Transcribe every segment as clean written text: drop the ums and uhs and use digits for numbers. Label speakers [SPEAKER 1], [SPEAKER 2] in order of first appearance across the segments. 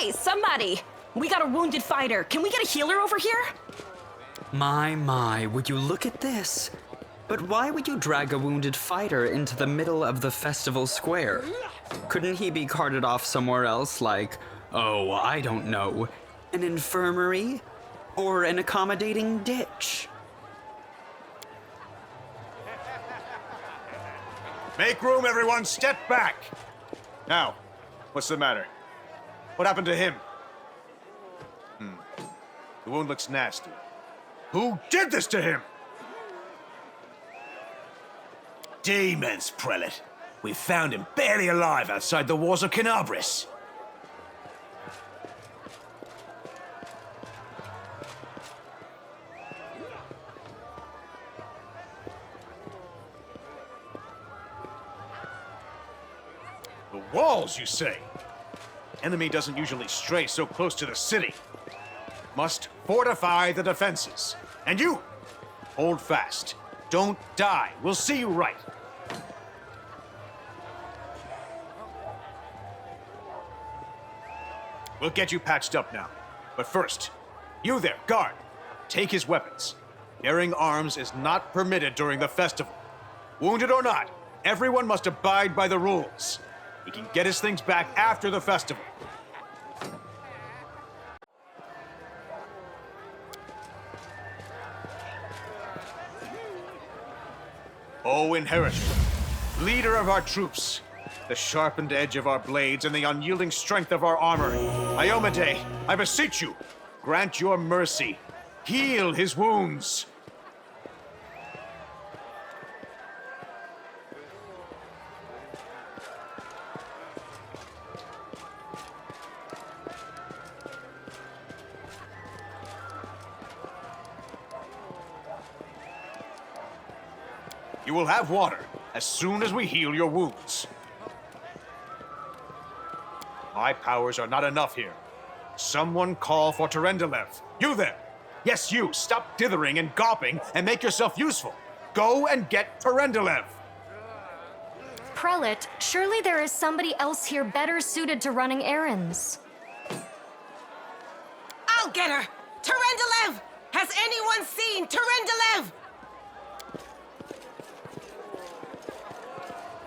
[SPEAKER 1] Hey, somebody! We got a wounded fighter. Can we get a healer over here?
[SPEAKER 2] My, would you look at this? But why would you drag a wounded fighter into the middle of the festival square? Couldn't he be carted off somewhere else, like, oh, I don't know, an infirmary? Or an accommodating ditch?
[SPEAKER 3] Make room, everyone! Step back! Now, what's the matter? What happened to him? The wound looks nasty. Who did this to him?
[SPEAKER 4] Demons, Prelate. We found him barely alive outside the walls of Canabris.
[SPEAKER 3] The walls, you say? Enemy doesn't usually stray so close to the city. Must fortify the defenses. And you, hold fast. Don't die. We'll see you right. We'll get you patched up now. But first, you there, guard. Take his weapons. Bearing arms is not permitted during the festival. Wounded or not, everyone must abide by the rules. He can get his things back after the festival. O Inheritor, leader of our troops, the sharpened edge of our blades and the unyielding strength of our armor, Iomade, I beseech you, grant your mercy. Heal his wounds. You will have water as soon as we heal your wounds. My powers are not enough here. Someone call for Terendelev. You there! Yes, you! Stop dithering and gawping and make yourself useful. Go and get Terendelev!
[SPEAKER 5] Prelate, surely there is somebody else here better suited to running errands.
[SPEAKER 1] I'll get her! Terendelev! Has anyone seen Terendelev?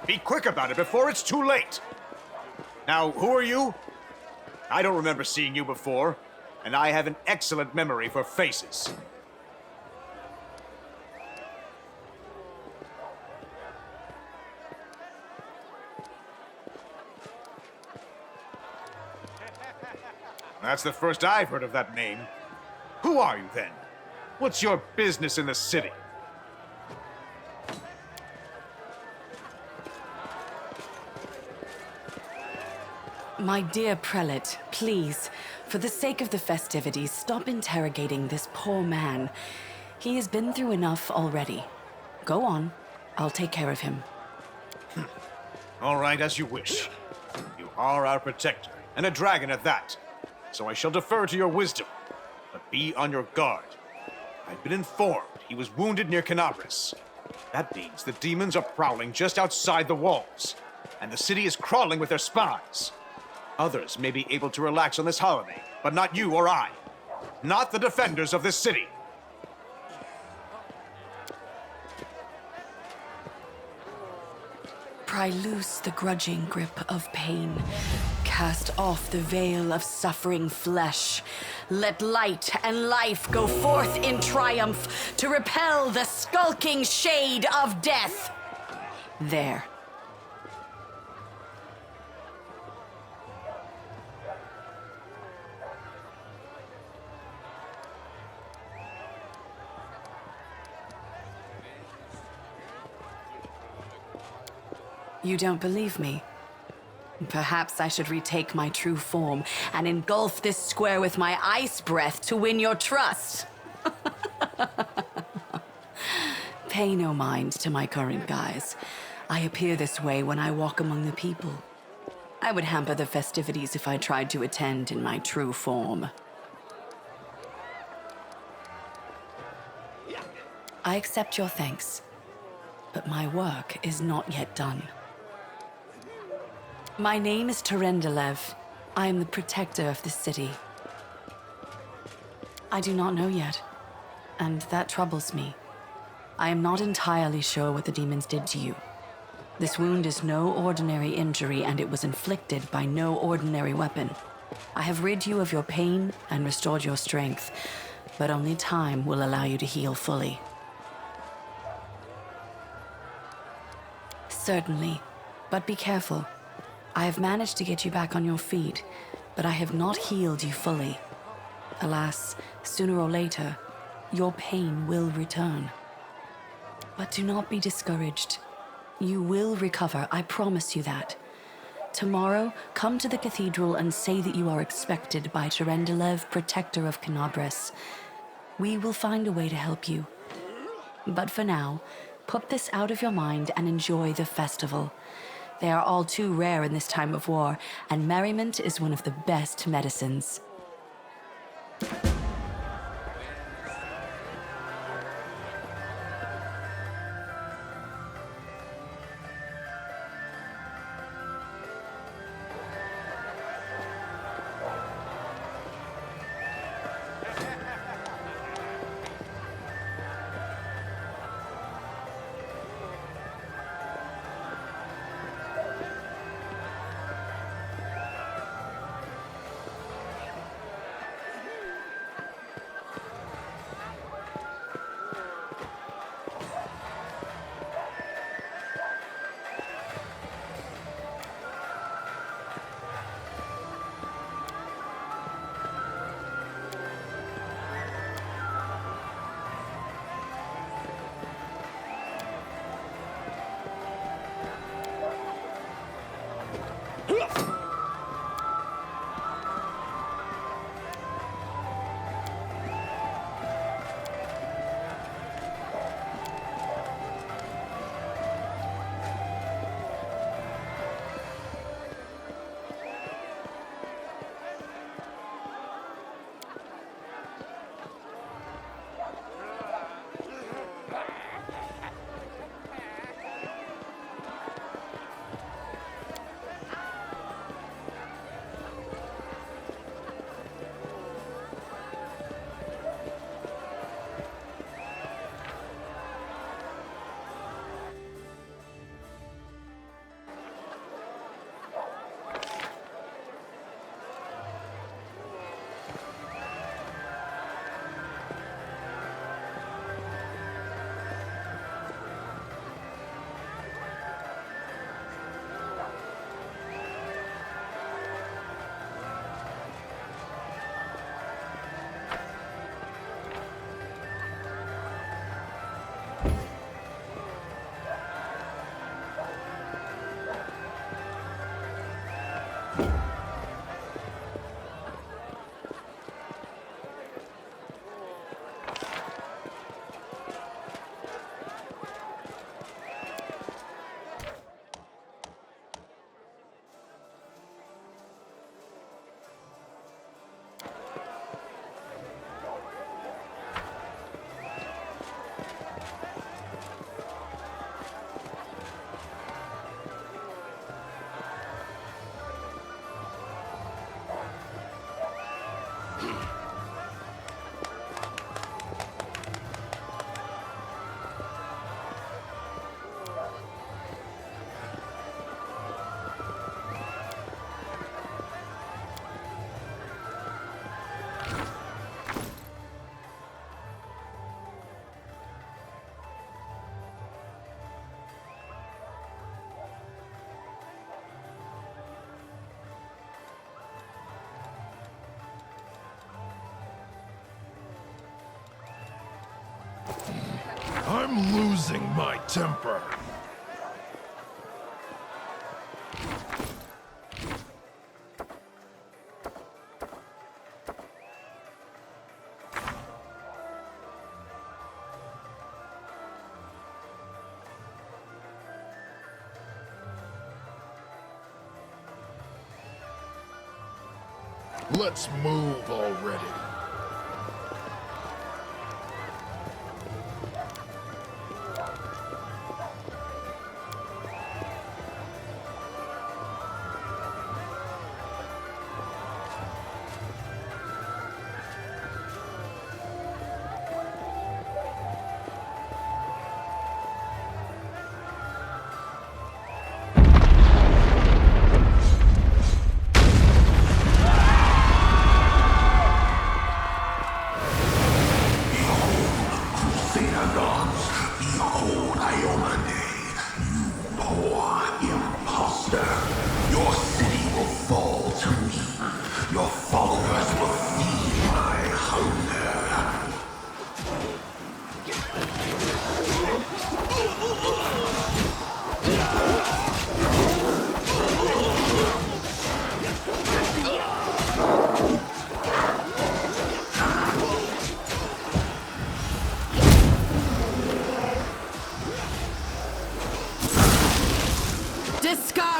[SPEAKER 3] Be quick about it before it's too late! Now, who are you? I don't remember seeing you before, and I have an excellent memory for faces. That's the first I've heard of that name. Who are you, then? What's your business in the city?
[SPEAKER 6] My dear Prelate, please, for the sake of the festivities, stop interrogating this poor man. He has been through enough already. Go on. I'll take care of him.
[SPEAKER 3] All right, as you wish. You are our protector, and a dragon at that. So I shall defer to your wisdom. But be on your guard. I've been informed he was wounded near Canabris. That means the demons are prowling just outside the walls, and the city is crawling with their spies. Others may be able to relax on this holiday, but not you or I. Not the defenders of this city.
[SPEAKER 6] Pry loose the grudging grip of pain. Cast off the veil of suffering flesh. Let light and life go forth in triumph to repel the skulking shade of death. There. You don't believe me? Perhaps I should retake my true form and engulf this square with my ice breath to win your trust. Pay no mind to my current guise. I appear this way when I walk among the people. I would hamper the festivities if I tried to attend in my true form. I accept your thanks, but my work is not yet done. My name is Terendelev. I am the protector of this city. I do not know yet, and that troubles me. I am not entirely sure what the demons did to you. This wound is no ordinary injury, and it was inflicted by no ordinary weapon. I have rid you of your pain and restored your strength, but only time will allow you to heal fully. Certainly, but be careful. I have managed to get you back on your feet, but I have not healed you fully. Alas, sooner or later, your pain will return. But do not be discouraged. You will recover, I promise you that. Tomorrow, come to the cathedral and say that you are expected by Terendelev, protector of Canabras. We will find a way to help you. But for now, put this out of your mind and enjoy the festival. They are all too rare in this time of war, and merriment is one of the best medicines.
[SPEAKER 7] I'm losing my temper. Let's move already.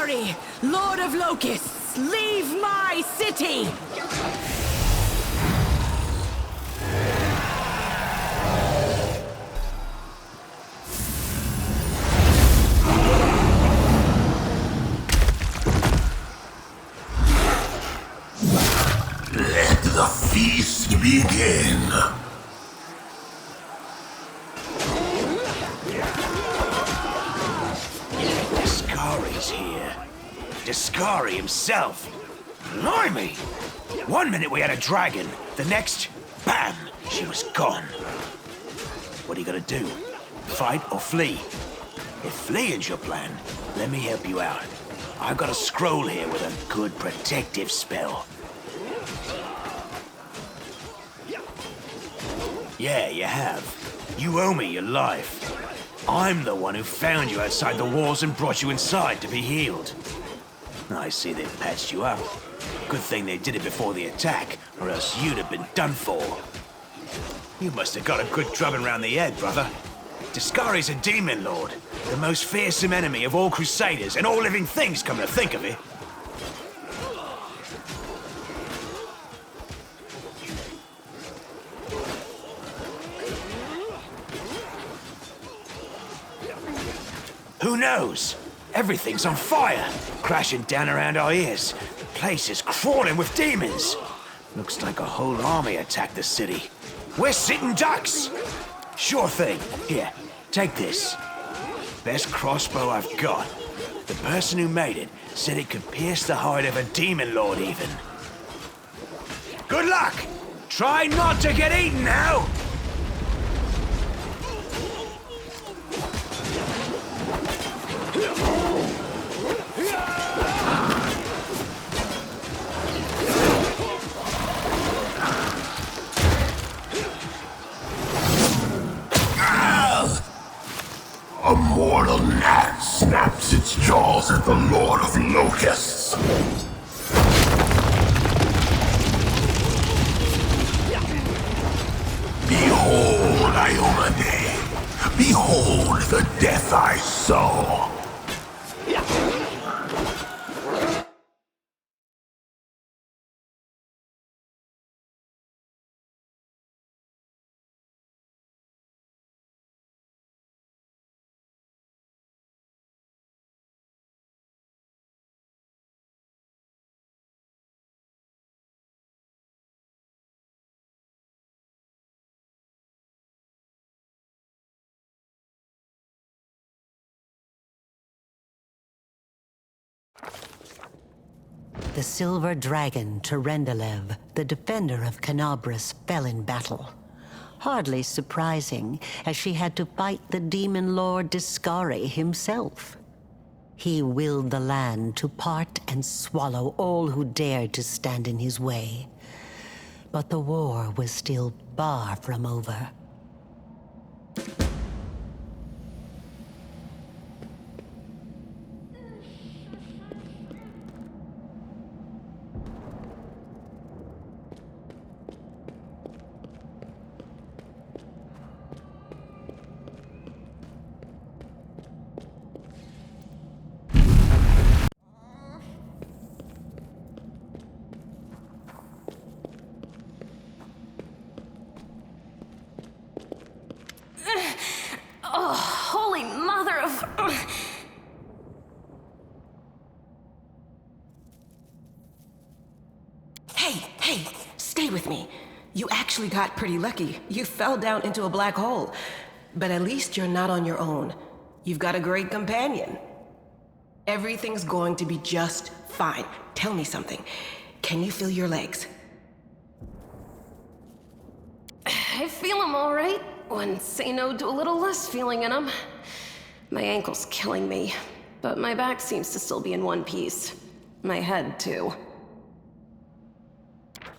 [SPEAKER 6] Discari, Lord of Locusts, leave my city!
[SPEAKER 7] Let the feast begin.
[SPEAKER 4] Discari's here. Discari himself. Blimey! One minute we had a dragon, the next, bam, she was gone. What are you gonna do? Fight or flee? If fleeing's your plan, let me help you out. I've got a scroll here with a good protective spell. Yeah, you have. You owe me your life. I'm the one who found you outside the walls and brought you inside to be healed. I see they've patched you up. Good thing they did it before the attack, or else you'd have been done for. You must have got a good drubbing round the head, brother. Discari's a demon lord, the most fearsome enemy of all crusaders and all living things, come to think of it. Who knows? Everything's on fire, crashing down around our ears. The place is crawling with demons. Looks like a whole army attacked the city. We're sitting ducks. Sure thing. Here, take this. Best crossbow I've got. The person who made it said it could pierce the hide of a demon lord even. Good luck! Try not to get eaten now!
[SPEAKER 7] A mortal gnat snaps its jaws at the Lord of Locusts. Behold, Iomade. Behold the death I sow.
[SPEAKER 8] The silver dragon, Terendelev, the defender of Canabras, fell in battle. Hardly surprising, as she had to fight the demon lord Discari himself. He willed the land to part and swallow all who dared to stand in his way. But the war was still far from over.
[SPEAKER 5] Holy mother of...
[SPEAKER 1] Hey, stay with me. You actually got pretty lucky. You fell down into a black hole. But at least you're not on your own. You've got a great companion. Everything's going to be just fine. Tell me something. Can you feel your legs?
[SPEAKER 5] I feel them all right. When say no to a little less feeling in them. My ankle's killing me, but my back seems to still be in one piece. My head, too.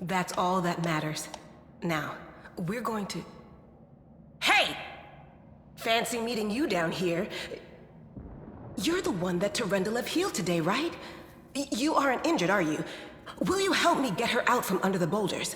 [SPEAKER 1] That's all that matters. Now, we're going to... Hey! Fancy meeting you down here. You're the one that Terendelev healed today, right? You aren't injured, are you? Will you help me get her out from under the boulders?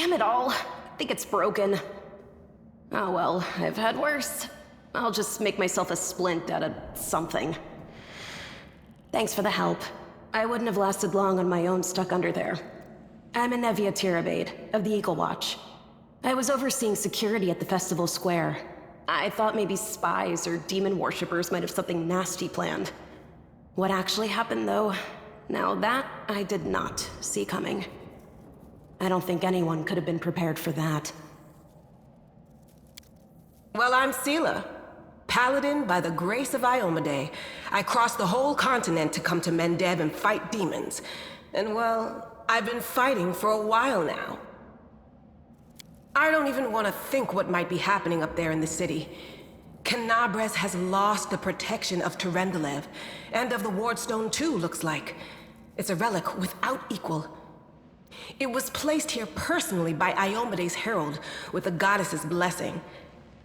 [SPEAKER 5] Damn it all. I think it's broken. Oh well, I've had worse. I'll just make myself a splint out of something. Thanks for the help. I wouldn't have lasted long on my own stuck under there. I'm Anevia Tirabade, of the Eagle Watch. I was overseeing security at the festival square. I thought maybe spies or demon worshippers might have something nasty planned. What actually happened, though, now that I did not see coming. I don't think anyone could have been prepared for that.
[SPEAKER 1] Well, I'm Sela, paladin by the grace of Iomade. I crossed the whole continent to come to Mendeb and fight demons. And well, I've been fighting for a while now. I don't even want to think what might be happening up there in the city. Canabres has lost the protection of Terendelev, and of the Wardstone too, looks like. It's a relic without equal. It was placed here personally by Iomede's herald, with the goddess's blessing.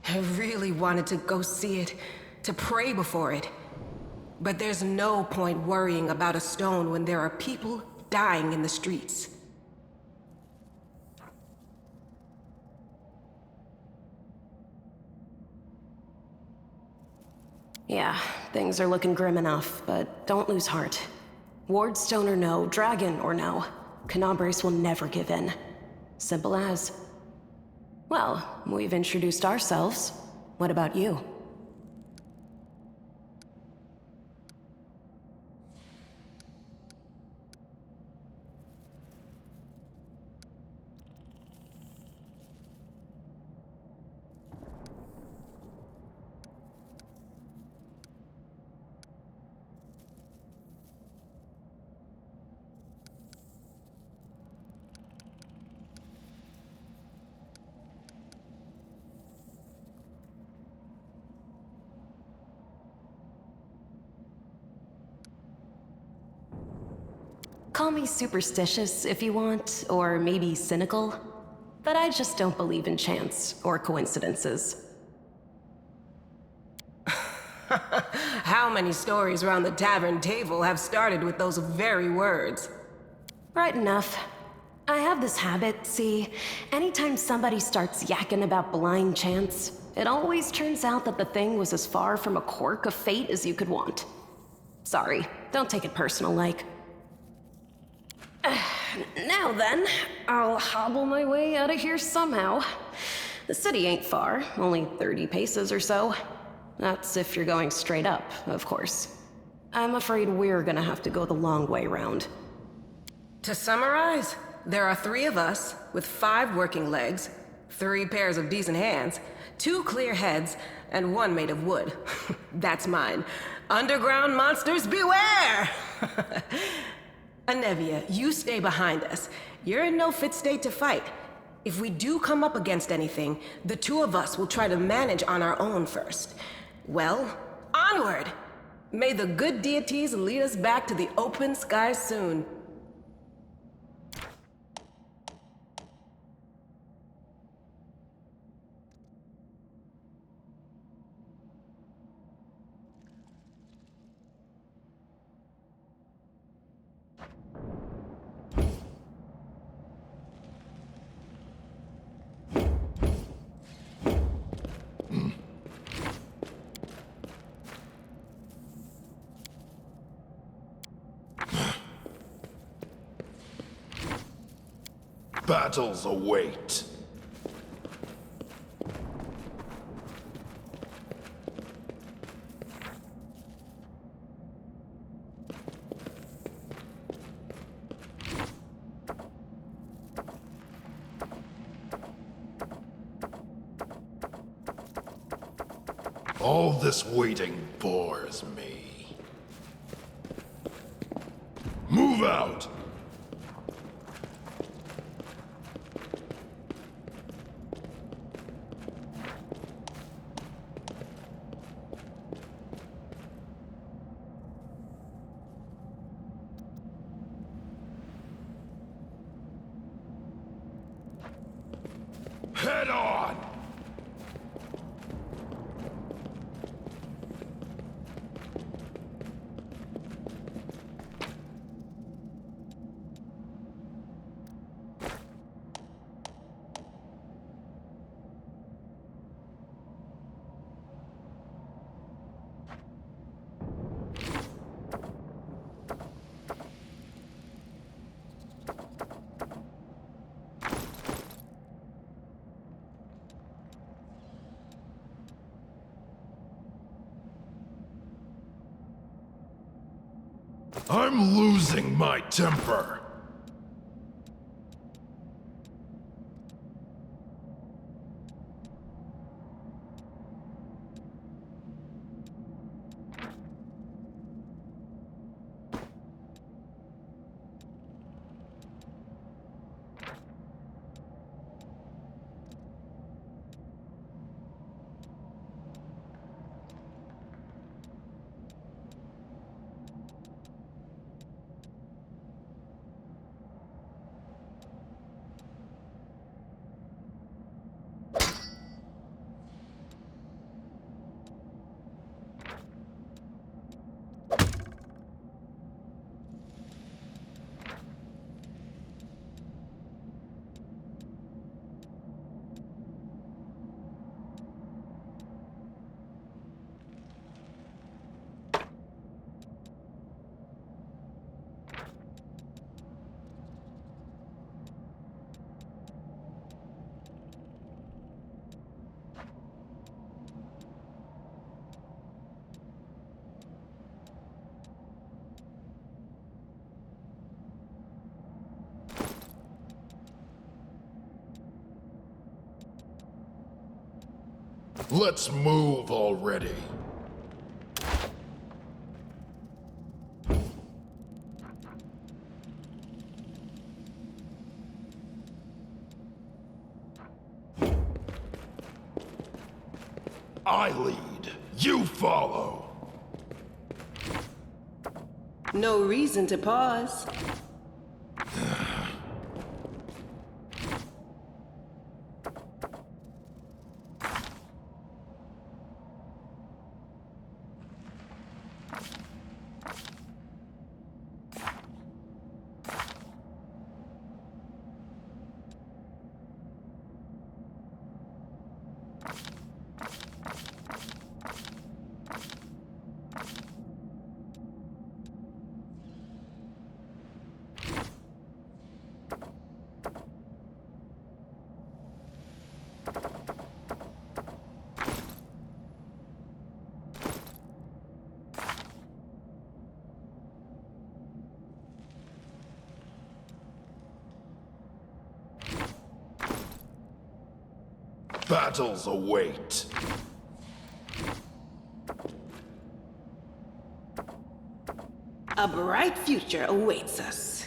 [SPEAKER 1] I really wanted to go see it, to pray before it. But there's no point worrying about a stone when there are people dying in the streets.
[SPEAKER 5] Yeah, things are looking grim enough, but don't lose heart. Wardstone or no, dragon or no, Canabres will never give in. Simple as. Well, we've introduced ourselves. What about you? Call me superstitious if you want, or maybe cynical, but I just don't believe in chance or coincidences.
[SPEAKER 1] How many stories around the tavern table have started with those very words?
[SPEAKER 5] Right enough. I have this habit, see, anytime somebody starts yakking about blind chance, it always turns out that the thing was as far from a quirk of fate as you could want. Sorry, don't take it personal like. Now then, I'll hobble my way out of here somehow. The city ain't far, only 30 paces or so. That's if you're going straight up, of course. I'm afraid we're gonna have to go the long way round.
[SPEAKER 1] To summarize, there are 3 of us with 5 working legs, 3 pairs of decent hands, 2 clear heads, and 1 made of wood. That's mine. Underground monsters beware! Anevia, you stay behind us. You're in no fit state to fight. If we do come up against anything, the 2 of us will try to manage on our own first. Well, onward! May the good deities lead us back to the open sky soon.
[SPEAKER 7] Battles await. All this waiting bores me. Move out! Head on! I'm losing my temper. Let's move already. I lead, you follow.
[SPEAKER 1] No reason to pause.
[SPEAKER 7] Battles await.
[SPEAKER 1] A bright future awaits us.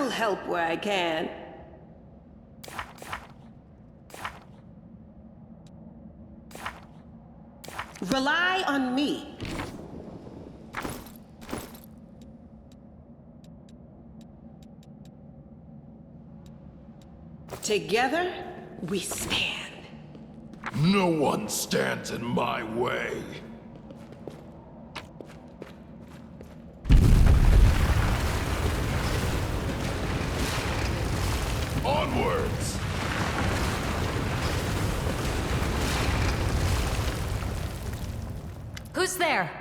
[SPEAKER 1] I'll help where I can. Rely on me. Together, we stand.
[SPEAKER 7] No one stands in my way. Onwards!
[SPEAKER 6] Who's there?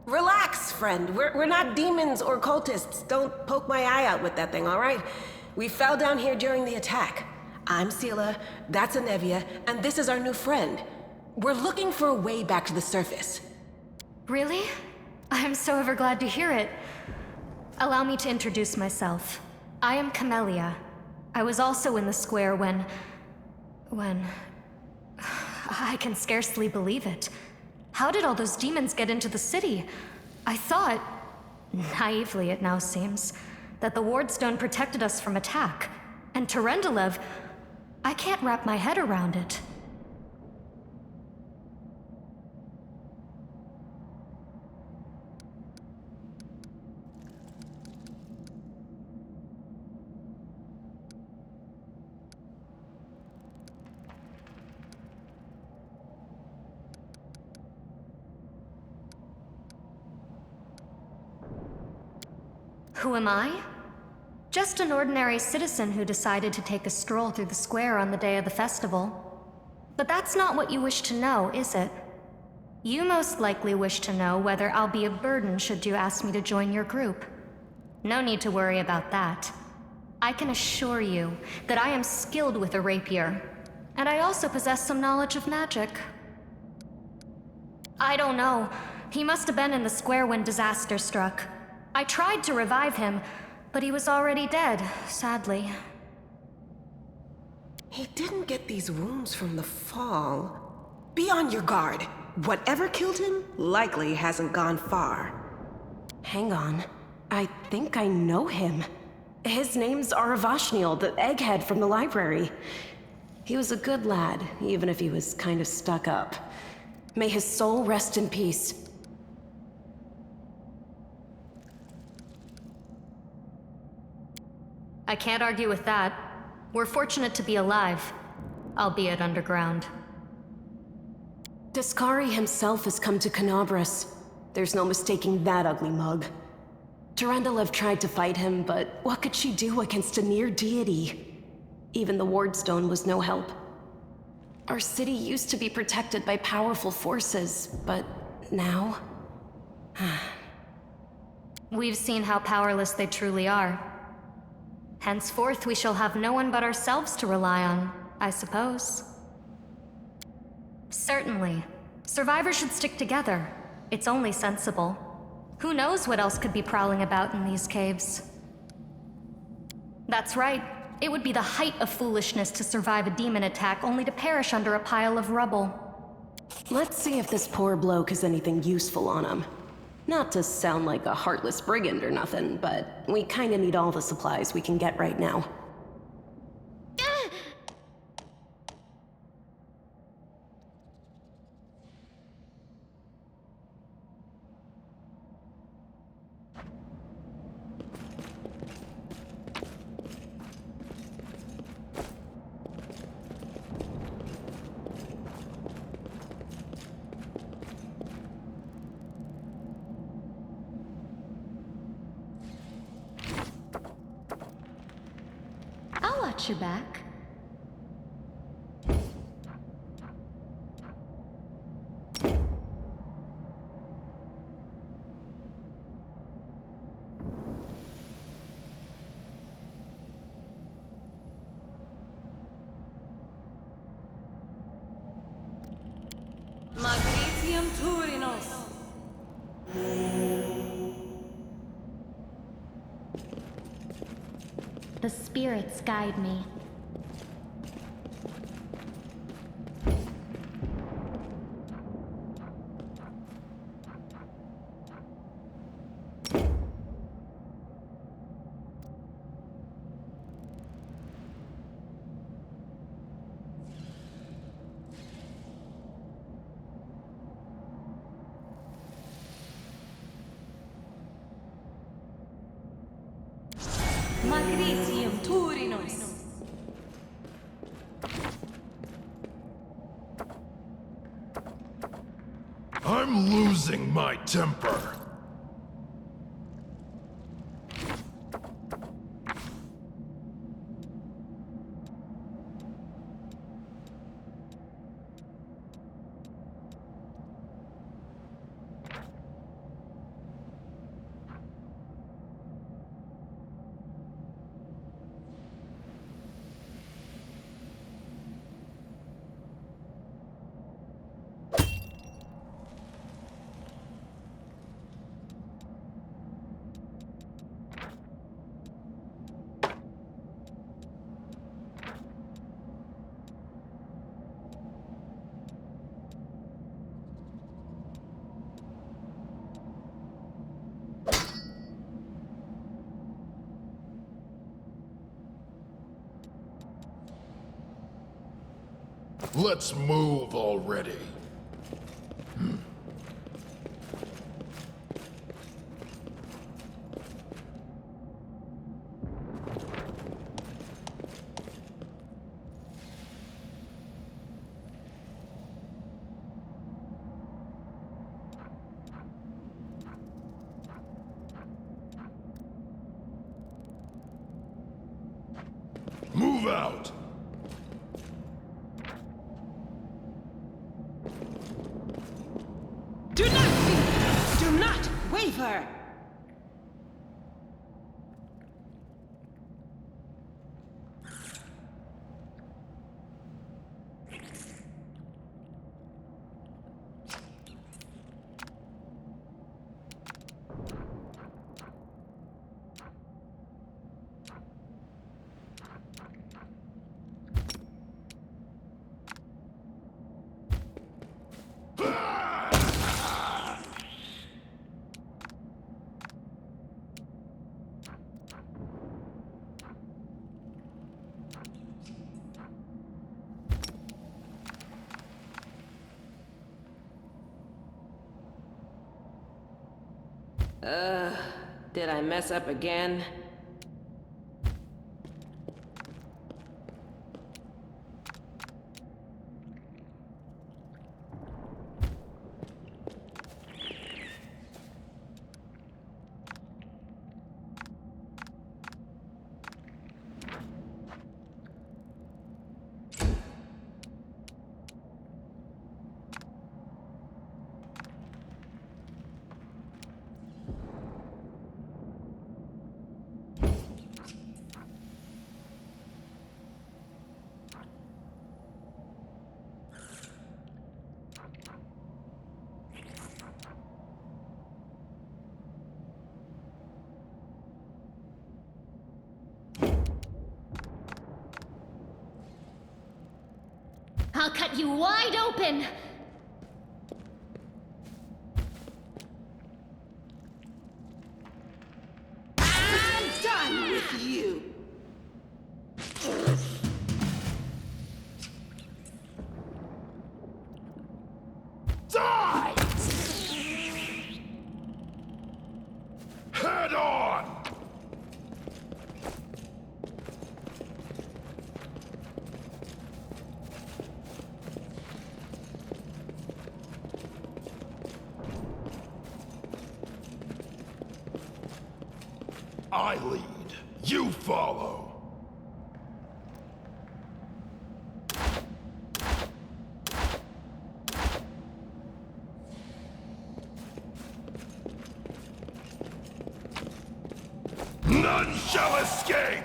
[SPEAKER 1] Relax, friend. We're not demons or cultists. Don't poke my eye out with that thing, all right? We fell down here during the attack. I'm Sela, that's Anevia, and this is our new friend. We're looking for a way back to the surface.
[SPEAKER 9] Really? I'm so ever glad to hear it. Allow me to introduce myself. I am Camellia. I was also in the square when... I can scarcely believe it. How did all those demons get into the city? I thought, naively it now seems, that the Wardstone protected us from attack. And Terendelev, I can't wrap my head around it. Who am I? Just an ordinary citizen who decided to take a stroll through the square on the day of the festival. But that's not what you wish to know, is it? You most likely wish to know whether I'll be a burden should you ask me to join your group. No need to worry about that. I can assure you that I am skilled with a rapier, and I also possess some knowledge of magic. I don't know. He must have been in the square when disaster struck. I tried to revive him, but he was already dead, sadly.
[SPEAKER 1] He didn't get these wounds from the fall. Be on your guard. Whatever killed him likely hasn't gone far.
[SPEAKER 5] Hang on. I think I know him. His name's Aravashniel, the egghead from the library. He was a good lad, even if he was kind of stuck up. May his soul rest in peace.
[SPEAKER 9] I can't argue with that. We're fortunate to be alive, albeit underground.
[SPEAKER 5] Daskari himself has come to Canabras. There's no mistaking that ugly mug. Terendelev tried to fight him, but what could she do against a near deity? Even the Wardstone was no help. Our city used to be protected by powerful forces, but now...
[SPEAKER 9] We've seen how powerless they truly are. Henceforth, we shall have no one but ourselves to rely on, I suppose. Certainly. Survivors should stick together. It's only sensible. Who knows what else could be prowling about in these caves? That's right. It would be the height of foolishness to survive a demon attack only to perish under a pile of rubble.
[SPEAKER 5] Let's see if this poor bloke has anything useful on him. Not to sound like a heartless brigand or nothing, but we kinda need all the supplies we can get right now.
[SPEAKER 9] I'll watch your back.
[SPEAKER 6] Magnesium Turinos.
[SPEAKER 9] The spirits guide me.
[SPEAKER 10] Lagritium Turinus.
[SPEAKER 7] I'm losing my temper. Let's move already. Move out!
[SPEAKER 1] Do not fear! Do not waver! Did I mess up again?
[SPEAKER 9] I'll cut you wide open!
[SPEAKER 1] I'm done with you!
[SPEAKER 7] Die! Head on! I lead, you follow. None shall escape!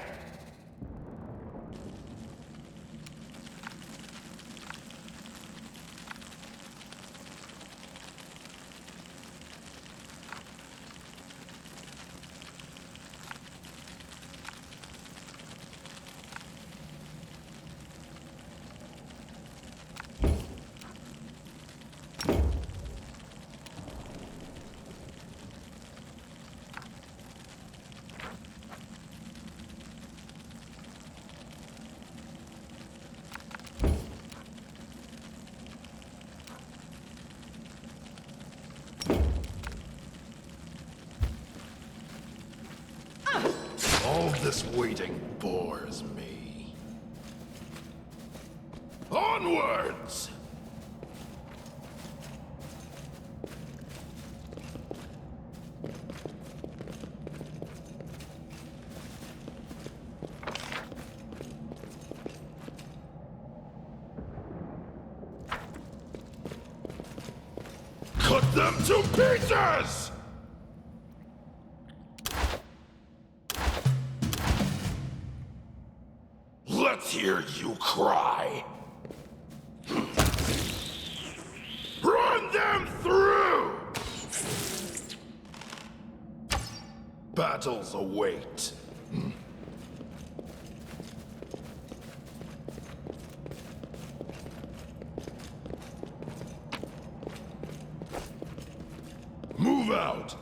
[SPEAKER 7] All this waiting bores me. Onwards! Cut them to pieces! Let's hear you cry. Run them through! Battles await. Move out!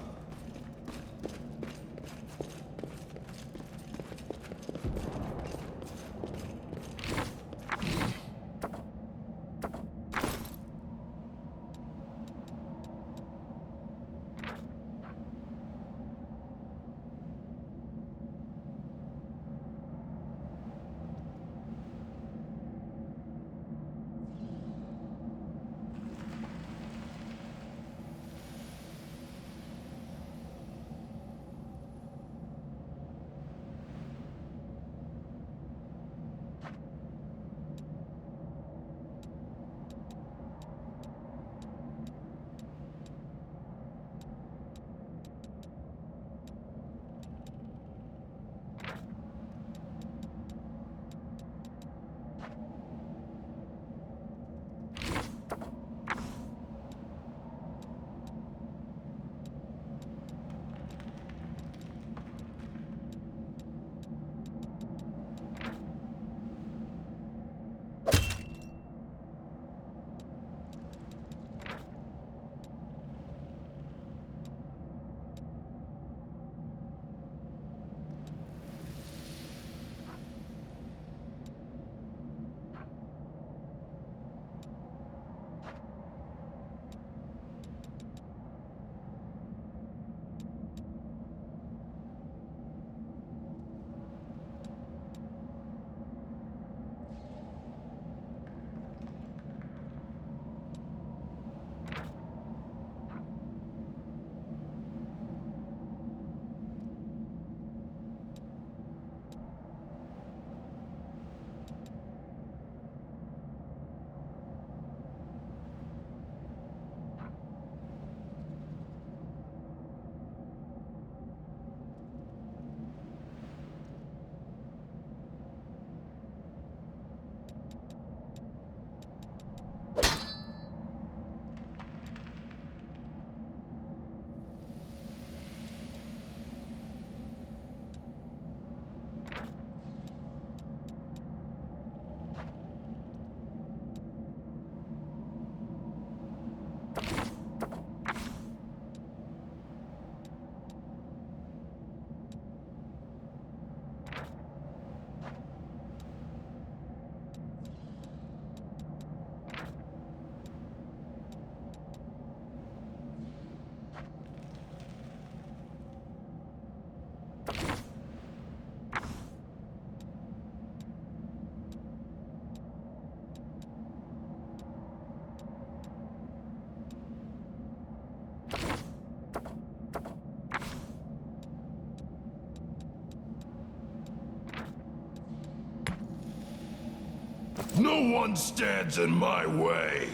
[SPEAKER 7] No one stands in my way.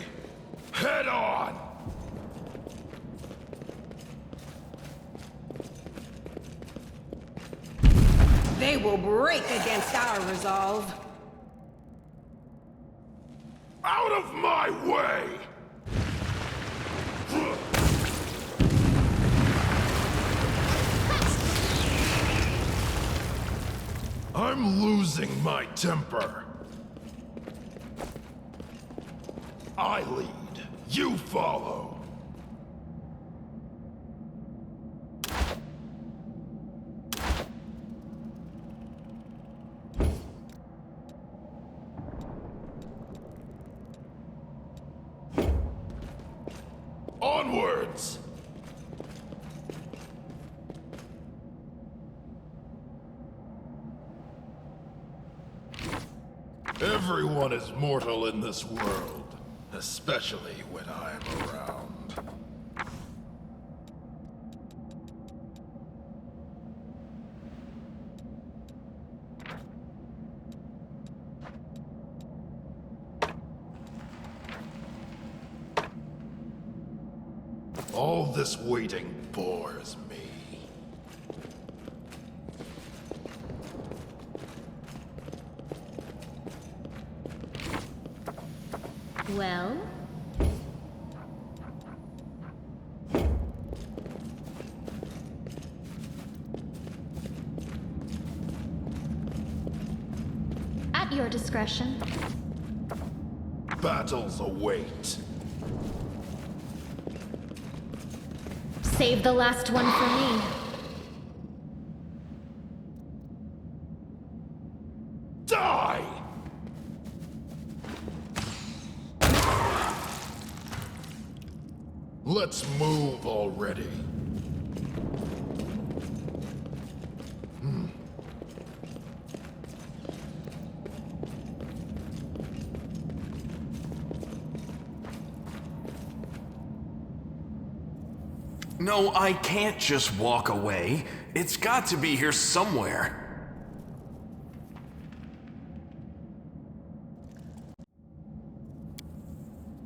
[SPEAKER 7] Head on!
[SPEAKER 1] They will break against our resolve.
[SPEAKER 7] Out of my way! I'm losing my temper. I lead, you follow. Onwards! Everyone is mortal in this world, especially when I'm around. All this waiting bores me.
[SPEAKER 9] Well? At your discretion.
[SPEAKER 7] Battles await.
[SPEAKER 9] Save the last one for me.
[SPEAKER 7] Die! Let's move already.
[SPEAKER 11] No, I can't just walk away. It's got to be here somewhere.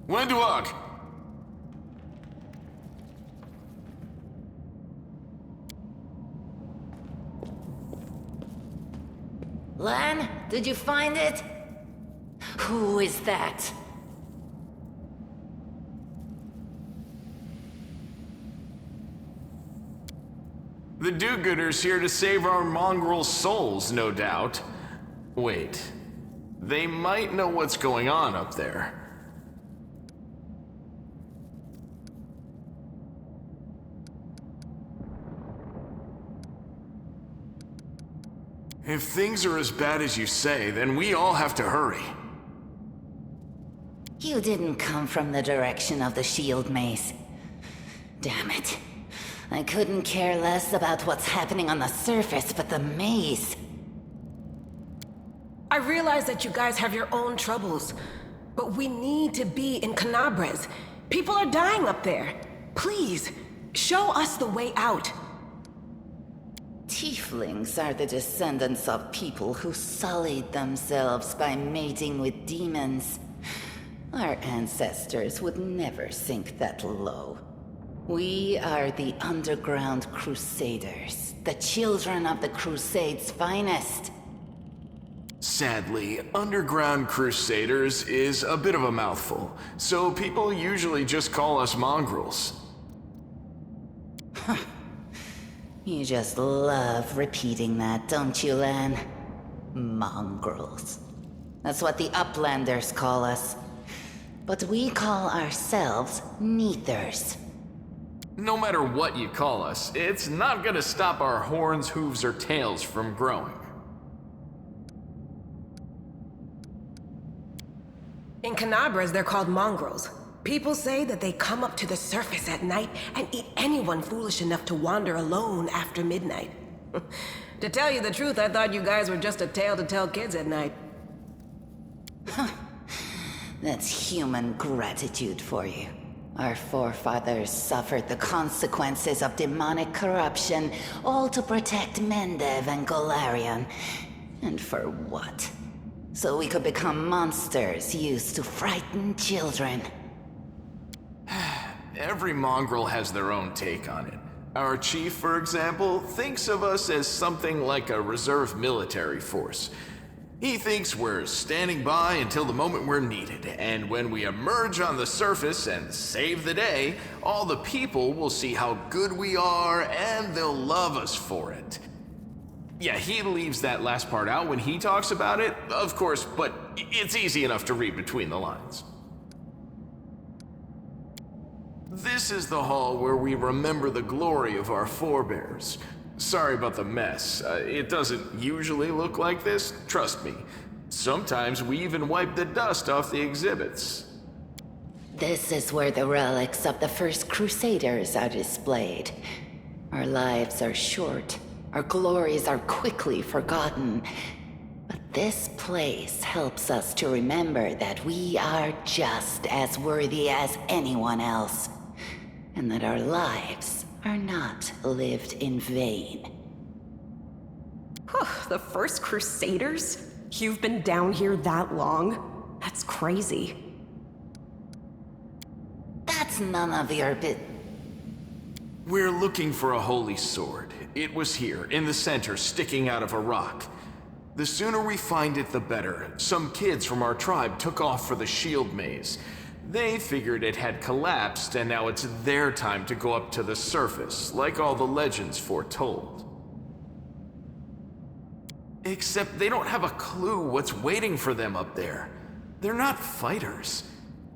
[SPEAKER 11] Wenduok!
[SPEAKER 12] Lan, did you find it? Who is that?
[SPEAKER 11] The do-gooders here to save our mongrel souls, no doubt. Wait. They might know what's going on up there. If things are as bad as you say, then we all have to hurry.
[SPEAKER 12] You didn't come from the direction of the shield maze. Damn it. I couldn't care less about what's happening on the surface, but the maze.
[SPEAKER 1] I realize that you guys have your own troubles, but we need to be in Canabres. People are dying up there. Please, show us the way out.
[SPEAKER 12] Tieflings are the descendants of people who sullied themselves by mating with demons. Our ancestors would never sink that low. We are the Underground Crusaders, the children of the Crusades' finest.
[SPEAKER 11] Sadly, Underground Crusaders is a bit of a mouthful, so people usually just call us mongrels.
[SPEAKER 12] You just love repeating that, don't you, Lan? Mongrels. That's what the Uplanders call us. But we call ourselves Neathers.
[SPEAKER 11] No matter what you call us, it's not gonna stop our horns, hooves, or tails from growing.
[SPEAKER 1] In Canabres, they're called mongrels. People say that they come up to the surface at night and eat anyone foolish enough to wander alone after midnight. To tell you the truth, I thought you guys were just a tale to tell kids at night.
[SPEAKER 12] That's human gratitude for you. Our forefathers suffered the consequences of demonic corruption, all to protect Mendev and Golarion. And for what? So we could become monsters used to frighten children.
[SPEAKER 11] Every mongrel has their own take on it. Our chief, for example, thinks of us as something like a reserve military force. He thinks we're standing by until the moment we're needed, and when we emerge on the surface and save the day, all the people will see how good we are and they'll love us for it. Yeah, he leaves that last part out when he talks about it, of course, but it's easy enough to read between the lines. This is the hall where we remember the glory of our forebears. Sorry about the mess. It doesn't usually look like this, trust me. Sometimes we even wipe the dust off the exhibits.
[SPEAKER 12] This is where the relics of the first Crusaders are displayed. Our lives are short. Our glories are quickly forgotten. But this place helps us to remember that we are just as worthy as anyone else, and that our lives are not lived in vain.
[SPEAKER 5] The first Crusaders? You've been down here that long? That's crazy.
[SPEAKER 12] That's none of your
[SPEAKER 11] We're looking for a holy sword. It was here, in the center, sticking out of a rock. The sooner we find it, the better. Some kids from our tribe took off for the shield maze. They figured it had collapsed, and now it's their time to go up to the surface, like all the legends foretold. Except they don't have a clue what's waiting for them up there. They're not fighters.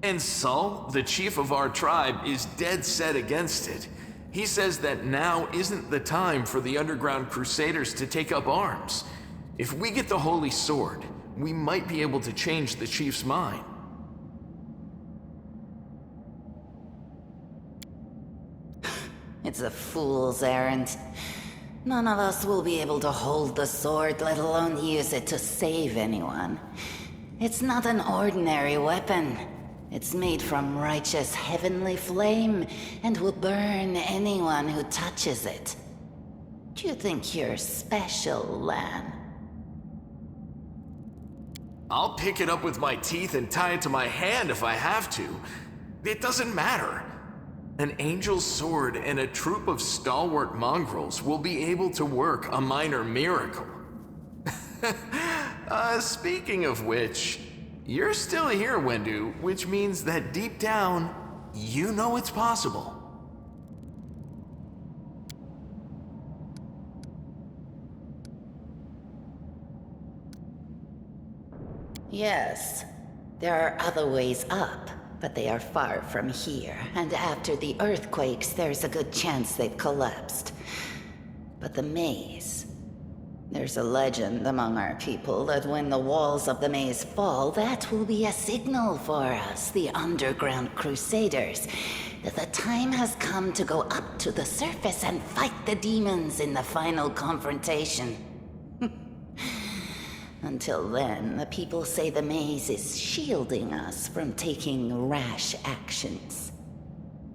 [SPEAKER 11] And Saul, the chief of our tribe, is dead set against it. He says that now isn't the time for the underground crusaders to take up arms. If we get the holy sword, we might be able to change the chief's mind.
[SPEAKER 12] It's a fool's errand. None of us will be able to hold the sword, let alone use it to save anyone. It's not an ordinary weapon. It's made from righteous heavenly flame and will burn anyone who touches it. Do you think you're special, Lan?
[SPEAKER 11] I'll pick it up with my teeth and tie it to my hand if I have to. It doesn't matter. An angel's sword and a troop of stalwart mongrels will be able to work a minor miracle. Speaking of which, you're still here, Wendu, which means that deep down, you know it's possible.
[SPEAKER 12] Yes, there are other ways up, but they are far from here, and after the earthquakes, there's a good chance they've collapsed. But the maze... There's a legend among our people that when the walls of the maze fall, that will be a signal for us, the underground crusaders, that the time has come to go up to the surface and fight the demons in the final confrontation. Until then, the people say the maze is shielding us from taking rash actions.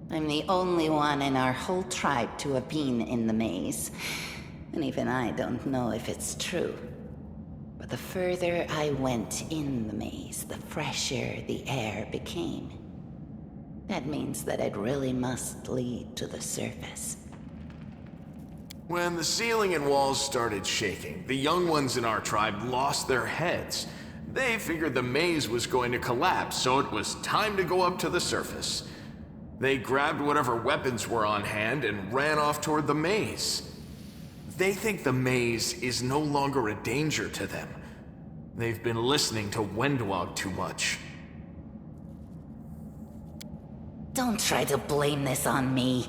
[SPEAKER 12] I'm the only one in our whole tribe to have been in the maze, and even I don't know if it's true. But the further I went in the maze, the fresher the air became. That means that it really must lead to the surface.
[SPEAKER 11] When the ceiling and walls started shaking, the young ones in our tribe lost their heads. They figured the maze was going to collapse, so it was time to go up to the surface. They grabbed whatever weapons were on hand and ran off toward the maze. They think the maze is no longer a danger to them. They've been listening to Wendwog too much.
[SPEAKER 12] Don't try to blame this on me.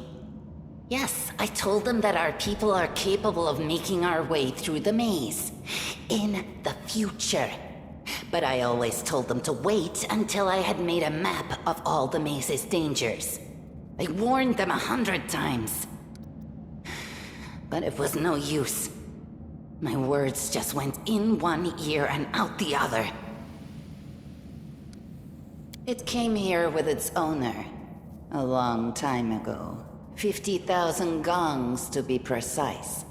[SPEAKER 12] Yes, I told them that our people are capable of making our way through the maze. In the future. But I always told them to wait until I had made a map of all the maze's dangers. I warned them 100 times. But it was no use. My words just went in one ear and out the other. It came here with its owner, a long time ago. 50,000 gongs to be precise.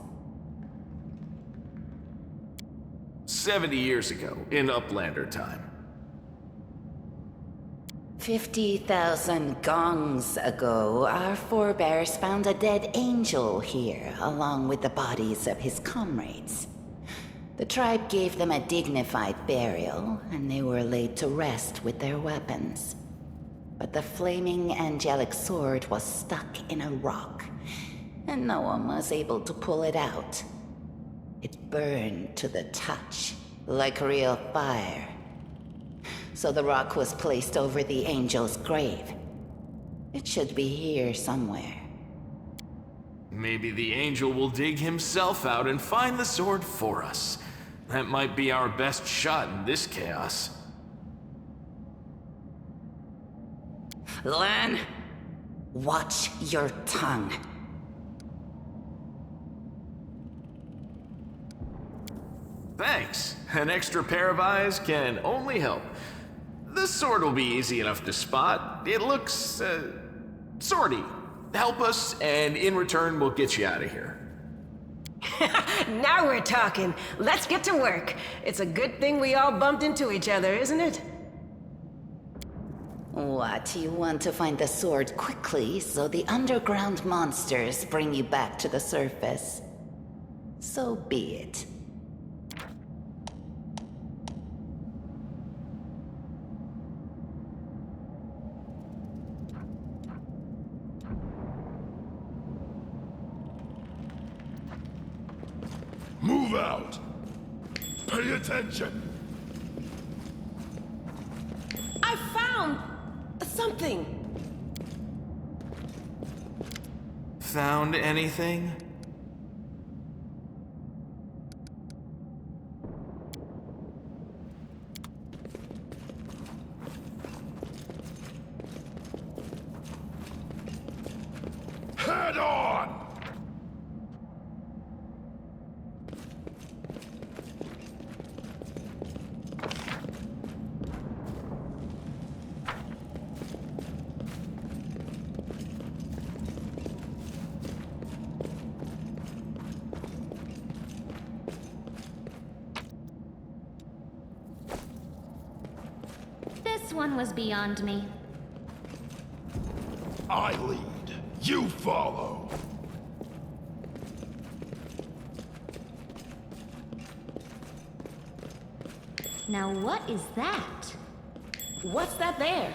[SPEAKER 11] 70 years ago, in Uplander time.
[SPEAKER 12] 50,000 gongs ago, our forebears found a dead angel here, along with the bodies of his comrades. The tribe gave them a dignified burial, and they were laid to rest with their weapons. But the flaming angelic sword was stuck in a rock, and no one was able to pull it out. It burned to the touch, like real fire. So the rock was placed over the angel's grave. It should be here somewhere.
[SPEAKER 11] Maybe the angel will dig himself out and find the sword for us. That might be our best shot in this chaos.
[SPEAKER 12] Lan, watch your tongue.
[SPEAKER 11] Thanks. An extra pair of eyes can only help. The sword will be easy enough to spot. It looks, swordy. Help us, and in return, we'll get you out of here.
[SPEAKER 1] Now we're talking. Let's get to work. It's a good thing we all bumped into each other, isn't it?
[SPEAKER 12] What, you want to find the sword quickly so the underground monsters bring you back to the surface? So be it.
[SPEAKER 7] Move out! Pay attention!
[SPEAKER 1] I found something.
[SPEAKER 11] Found anything?
[SPEAKER 7] Head on!
[SPEAKER 9] This one was beyond me.
[SPEAKER 7] I lead. You follow.
[SPEAKER 9] Now what is that?
[SPEAKER 1] What's that there?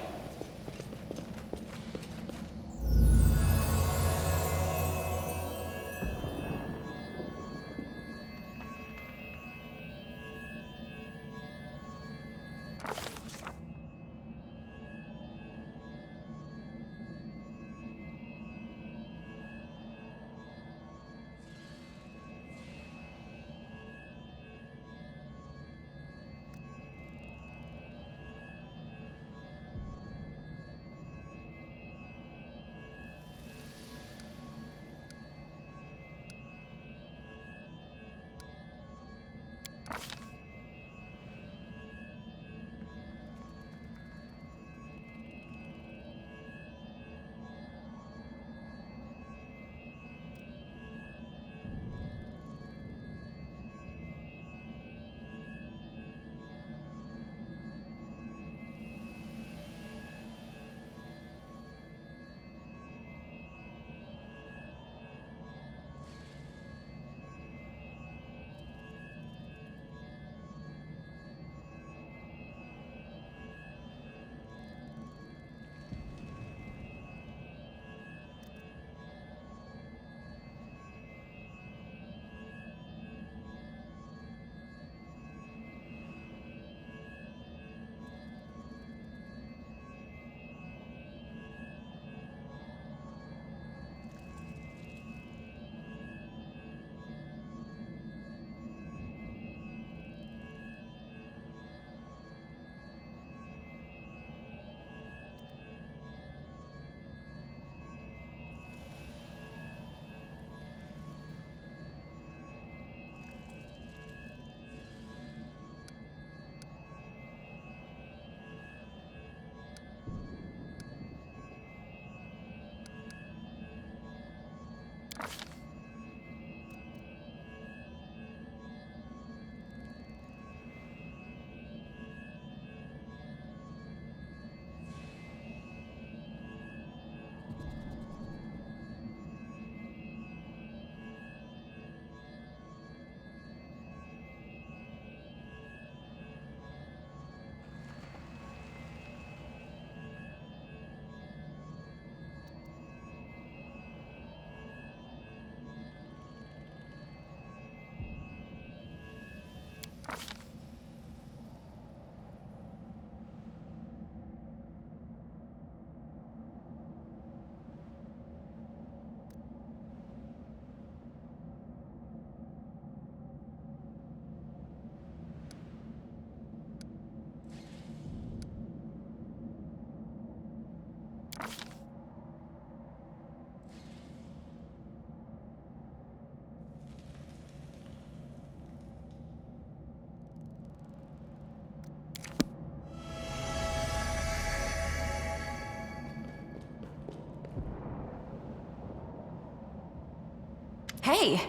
[SPEAKER 5] Hey,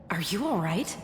[SPEAKER 5] are you alright?